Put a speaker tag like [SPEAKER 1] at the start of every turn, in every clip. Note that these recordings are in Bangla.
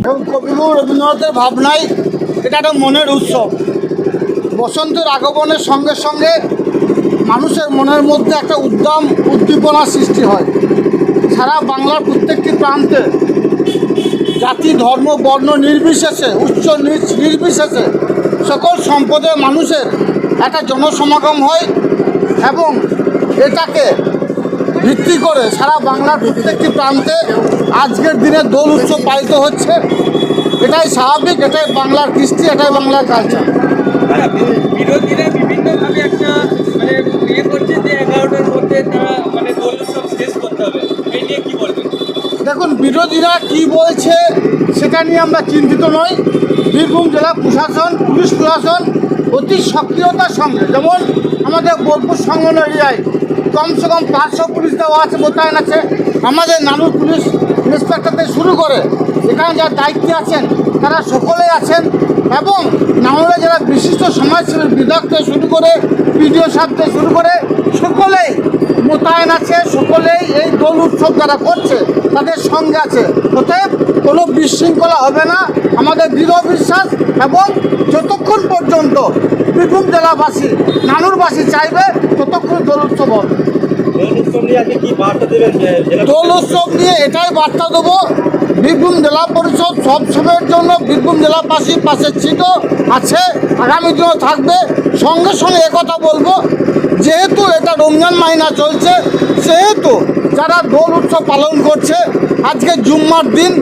[SPEAKER 1] এবং কবিগুরু রবীন্দ্রনাথের ভাবনায় এটা একটা মনের উৎসব। বসন্তের আগমনের সঙ্গে সঙ্গে মানুষের মনের মধ্যে একটা উদ্দীপনা সৃষ্টি হয়। সারা বাংলার প্রত্যেকটি প্রান্তে জাতি ধর্ম বর্ণ নির্বিশেষে উচ্চ নীচ নির্বিশেষে সকল সম্প্রদায়ের মানুষের একটা জনসমাগম হয় এবং এটাকে ভিত্তি করে সারা বাংলার প্রত্যেকটি প্রান্তে আজকের দিনে দোল উৎসব পালিত হচ্ছে। এটাই স্বাভাবিক, এটাই বাংলার কৃষ্টি, এটাই বাংলার কালচার।
[SPEAKER 2] বিরোধীরা বিভিন্নভাবে একটা ইয়ে করছে যে 11টার মধ্যে তারা দোল উৎসব শেষ করতে হবে, এই নিয়ে কি বলবেন?
[SPEAKER 1] দেখুন, বিরোধীরা কি বলছে সেটা নিয়ে আমরা চিন্তিত নই। বীরভূম জেলা প্রশাসন, পুলিশ প্রশাসন অতি সক্রিয়তার সঙ্গে, যেমন আমাদের বোলপুর সংলগ্ন এরিয়ায় কমসে কম 500 পুলিশ দেওয়া আছে, মোতায়েন আছে। আমাদের নানুর পুলিশ ইন্সপেক্টর থেকে শুরু করে এখানে যারা দায়িত্বে আছেন তারা সকলেই আছেন এবং নানুরে যারা বিশিষ্ট সমাজসেবী বিধায়ক থেকে শুরু করে পিডিও সাহেব থেকে শুরু করে সকলেই মোতায়েন আছে। সকলেই এই দোল উৎসব যারা করছে তাদের সঙ্গে আছে। অতএব কোনো বিশৃঙ্খলা হবে না, আমাদের দৃঢ় বিশ্বাস। এবং যতক্ষণ পর্যন্ত বীরভূম জেলাবাসী নানুরবাসী চাইবে ততক্ষণ দোল উৎসব হবে। দোল উৎসব নিয়ে এটাই বার্তা দেবো, বীরভূম জেলা পরিষদ সবসময়ের জন্য বীরভূম জেলাবাসীর পাশে ছিল, আছে, আগামী দিনও থাকবে। সঙ্গে সঙ্গে একথা বলবো, যেহেতু এটা রমজান মাহিনা চলছে, সেহেতু যারা দোল উৎসব পালন করছে আজকে জুম্মার দিন,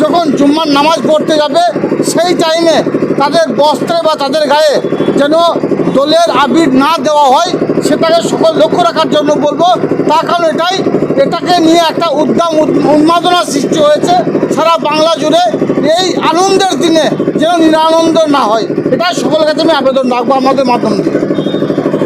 [SPEAKER 1] যখন জুম্মার নামাজ পড়তে যাবে সেই টাইমে তাদের বস্ত্রে বা তাদের গায়ে যেন দোলের আবির না দেওয়া হয় সেটাকে সকল লক্ষ্য রাখার জন্য বলবো। তার কারণ এটাকে নিয়ে একটা উন্মাদনা সৃষ্টি হয়েছে সারা বাংলা জুড়ে। এই আনন্দের দিনে যেন নিরানন্দ না হয়, এটাই সকলের কাছে আমি আবেদন রাখবো আমাদের মাধ্যম দিয়ে।